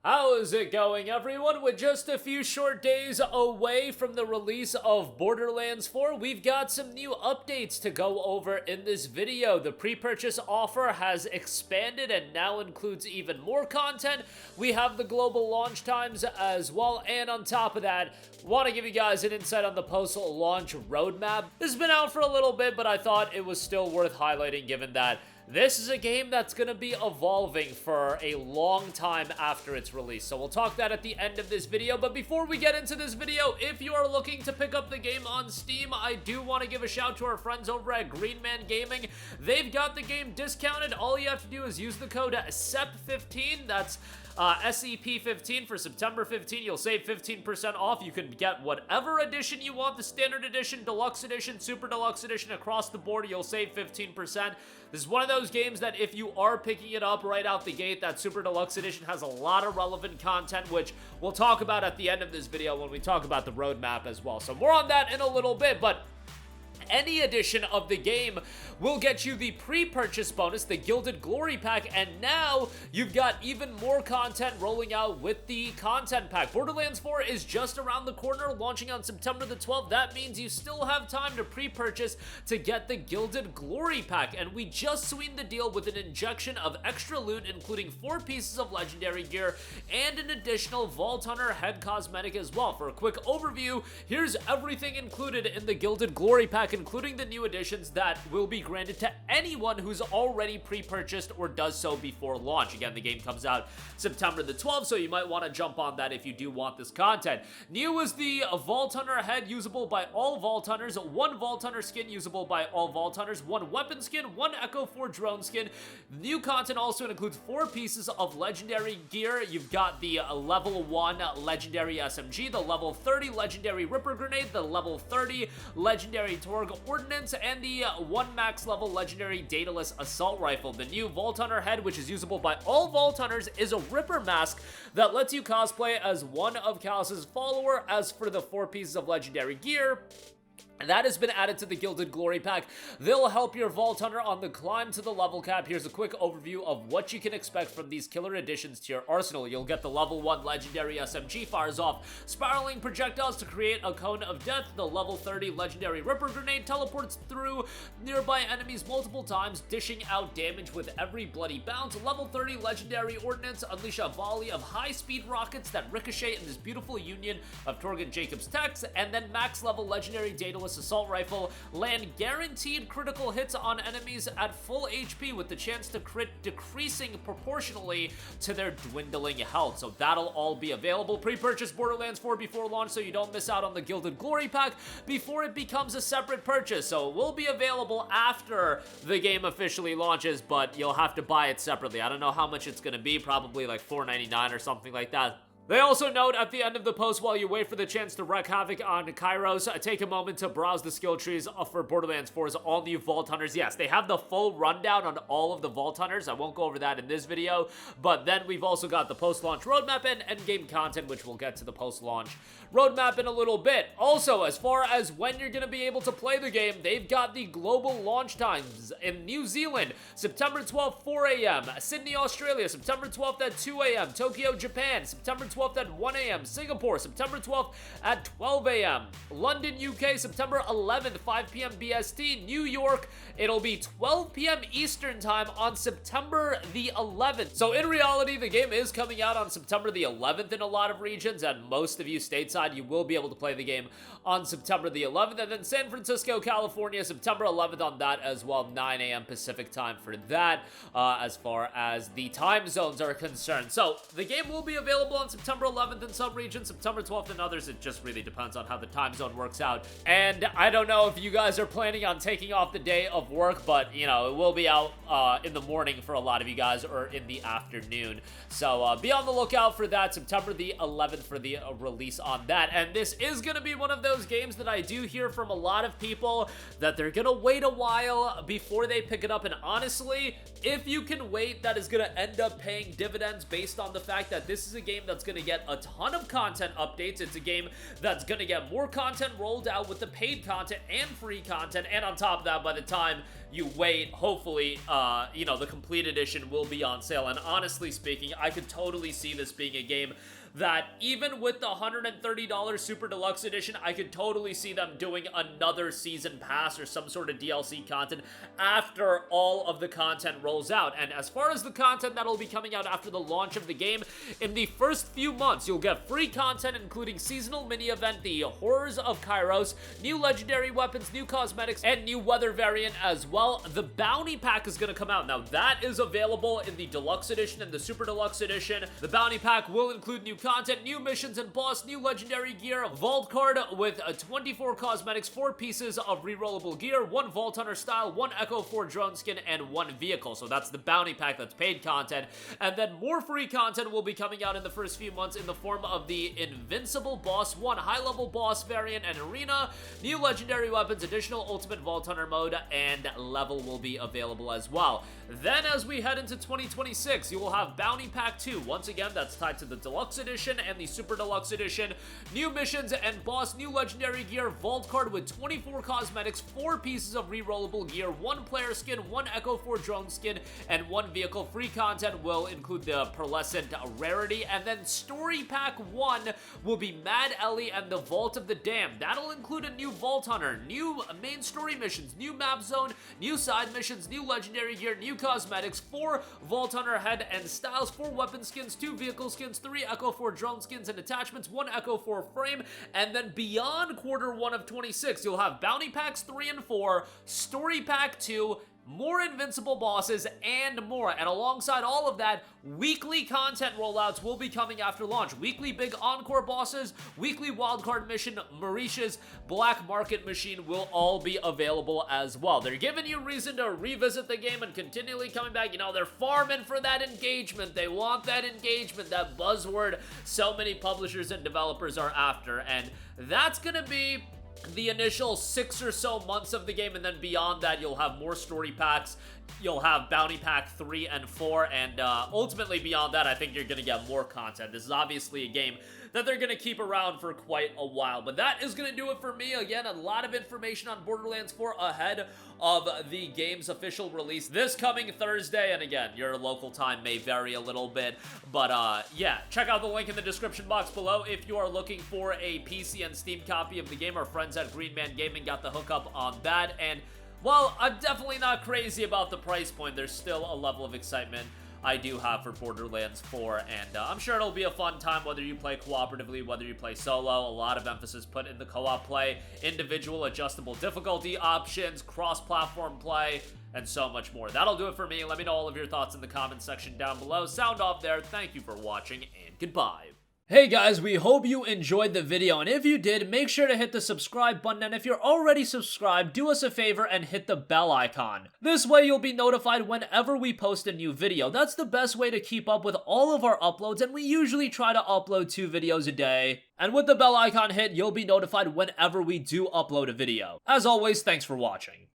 How is it going, everyone? With just a few short days away from the release of Borderlands 4, we've got some new updates to go over in this video. The pre-purchase offer has expanded and now includes even more content. We have the global launch times as well, and on top of that, want to give you guys an insight on the post-launch roadmap. This has been out for a little bit, but I thought it was still worth highlighting given that this is a game that's going to be evolving for a long time after its release, so we'll talk that at the end of this video. But before we get into this video, if you are looking to pick up the game on Steam, I do want to give a shout to our friends over at Green Man Gaming. They've got the game discounted. All you have to do is use the code SEP15, that's SEP15 for September 15. You'll save 15% off. You can get whatever edition you want, the standard edition, deluxe edition, super deluxe edition, across the board. You'll save 15%. This is one of those games that if you are picking it up right out the gate, that super deluxe edition has a lot of relevant content, which we'll talk about at the end of this video when we talk about the roadmap as well. So more on that in a little bit, but any edition of the game will get you the pre-purchase bonus, the Gilded Glory Pack, and now you've got even more content rolling out with the content pack. Borderlands 4 is just around the corner, launching on September the 12th. That means you still have time to pre-purchase to get the Gilded Glory Pack, and we just sweetened the deal with an injection of extra loot, including 4 pieces of legendary gear and an additional Vault Hunter head cosmetic as well. For a quick overview, here's everything included in the Gilded Glory Pack, including the new additions that will be granted to anyone who's already pre-purchased or does so before launch. Again, the game comes out September the 12th, so you might want to jump on that if you do want this content. New is the Vault Hunter head, usable by all Vault Hunters, 1 Vault Hunter skin usable by all Vault Hunters, 1 weapon skin, 1 Echo 4 drone skin. New content also includes 4 pieces of legendary gear. You've got the level 1 legendary SMG, the level 30 legendary Ripper Grenade, the level 30 legendary Torg Ordnance, and the 1 max level legendary Daedalus Assault Rifle. The new Vault Hunter head, which is usable by all Vault Hunters, is a Ripper mask that lets you cosplay as one of Callus's follower. As for the 4 pieces of legendary gear, that has been added to the Gilded Glory Pack. They'll help your Vault Hunter on the climb to the level cap. Here's a quick overview of what you can expect from these killer additions to your arsenal. You'll get the level 1 legendary SMG, fires off spiraling projectiles to create a cone of death. The level 30 legendary Ripper Grenade teleports through nearby enemies multiple times, dishing out damage with every bloody bounce. Level 30 legendary Ordnance, unleash a volley of high-speed rockets that ricochet in this beautiful union of Torg and Jacob's techs. And then max level legendary Daedalus Assault Rifle, land guaranteed critical hits on enemies at full HP with the chance to crit decreasing proportionally to their dwindling health. So that'll all be available. Pre-purchase Borderlands 4 before launch so you don't miss out on the Gilded Glory Pack before it becomes a separate purchase. So it will be available after the game officially launches, but you'll have to buy it separately. I don't know how much it's going to be, probably like $4.99 or something like that. They also note at the end of the post, while you wait for the chance to wreak havoc on Kairos, take a moment to browse the skill trees for Borderlands 4's all new Vault Hunters. Yes, they have the full rundown on all of the Vault Hunters. I won't go over that in this video, but then we've also got the post-launch roadmap and endgame content, which we'll get to the post-launch roadmap in a little bit. Also, as far as when you're going to be able to play the game, they've got the global launch times. In New Zealand, September 12th, 4 a.m. Sydney, Australia, September 12th at 2 a.m. Tokyo, Japan, September 12th at 1 a.m. Singapore, September 12th at 12 a.m. London, UK, September 11th, 5 p.m. BST. New York, it'll be 12 p.m. Eastern time on September the 11th. So in reality, the game is coming out on September the 11th in a lot of regions, and most of you stateside, you will be able to play the game on September the 11th. And then San Francisco, California, September 11th on that as well, 9 a.m. Pacific time for that, as far as the time zones are concerned. So the game will be available on September 11th in some regions, September 12th in others. It just really depends on how the time zone works out. And I don't know if you guys are planning on taking off the day of work, but you know, it will be out in the morning for a lot of you guys, or in the afternoon. So be on the lookout for that, September the 11th for the release on that. And this is going to be one of those games that I do hear from a lot of people that they're going to wait a while before they pick it up. And honestly, if you can wait, that is going to end up paying dividends based on the fact that this is a game that's going to get a ton of content updates. It's a game that's going to get more content rolled out with the paid content and free content, and on top of that, by the time you wait, hopefully, you know, the complete edition will be on sale. And honestly speaking, I could totally see this being a game that even with the $130 Super Deluxe Edition, I could totally see them doing another season pass or some sort of DLC content after all of the content rolls out. And as far as the content that'll be coming out after the launch of the game, in the first few months, you'll get free content including seasonal mini-event, the Horrors of Kairos, new legendary weapons, new cosmetics, and new weather variant as well. The Bounty Pack is going to come out. Now, that is available in the Deluxe Edition and the Super Deluxe Edition. The Bounty Pack will include new content, new missions and boss, new legendary gear, vault card with 24 cosmetics, 4 pieces of rerollable gear, 1 Vault Hunter style, 1 Echo 4 drone skin, and 1 vehicle. So that's the Bounty Pack, that's paid content. And then more free content will be coming out in the first few months in the form of the Invincible Boss 1 high-level boss variant and arena, new legendary weapons, additional Ultimate Vault Hunter mode, and level will be available as well. Then as we head into 2026, you will have Bounty Pack 2. Once again, that's tied to the Deluxe Edition and the Super Deluxe Edition. New missions and boss, new legendary gear, vault card with 24 cosmetics, 4 pieces of rerollable gear, 1 player skin, 1 Echo 4 drone skin, and 1 vehicle. Free content will include the Pearlescent rarity, and then Story Pack 1 will be Mad Ellie and the Vault of the Damned. That'll include a new Vault Hunter, new main story missions, new map zone, new side missions, new legendary gear, new cosmetics, 4 Vault Hunter head and styles, 4 weapon skins, 2 vehicle skins, 3 Echo 4 drone skins and attachments, 1 Echo 4 frame, and then beyond Q1 of 26, you'll have Bounty Packs 3 and 4, Story Pack 2, more invincible bosses, and more. And alongside all of that, weekly content rollouts will be coming after launch. Weekly big encore bosses, weekly wildcard mission, Mauritius, Black Market Machine will all be available as well. They're giving you reason to revisit the game and continually coming back. You know, they're farming for that engagement. They want that engagement, that buzzword so many publishers and developers are after. And that's gonna be the initial 6 or so months of the game, and then beyond that, you'll have more story packs. You'll have Bounty Pack 3 and 4, and ultimately beyond that, I think you're going to get more content. This is obviously a game that they're going to keep around for quite a while. But that is going to do it for me. Again, a lot of information on Borderlands 4 ahead of the game's official release this coming Thursday. And again, your local time may vary a little bit. But yeah, check out the link in the description box below if you are looking for a PC and Steam copy of the game. Our friends at Green Man Gaming got the hookup on that. And well, I'm definitely not crazy about the price point. There's still a level of excitement I do have for Borderlands 4, and I'm sure it'll be a fun time whether you play cooperatively, whether you play solo. A lot of emphasis put in the co-op play, individual adjustable difficulty options, cross-platform play, and so much more. That'll do it for me. Let me know all of your thoughts in the comments section down below. Sound off there. Thank you for watching, and goodbye. Hey guys, we hope you enjoyed the video, and if you did, make sure to hit the subscribe button, and if you're already subscribed, do us a favor and hit the bell icon. This way you'll be notified whenever we post a new video. That's the best way to keep up with all of our uploads, and we usually try to upload 2 videos a day. And with the bell icon hit, you'll be notified whenever we do upload a video. As always, thanks for watching.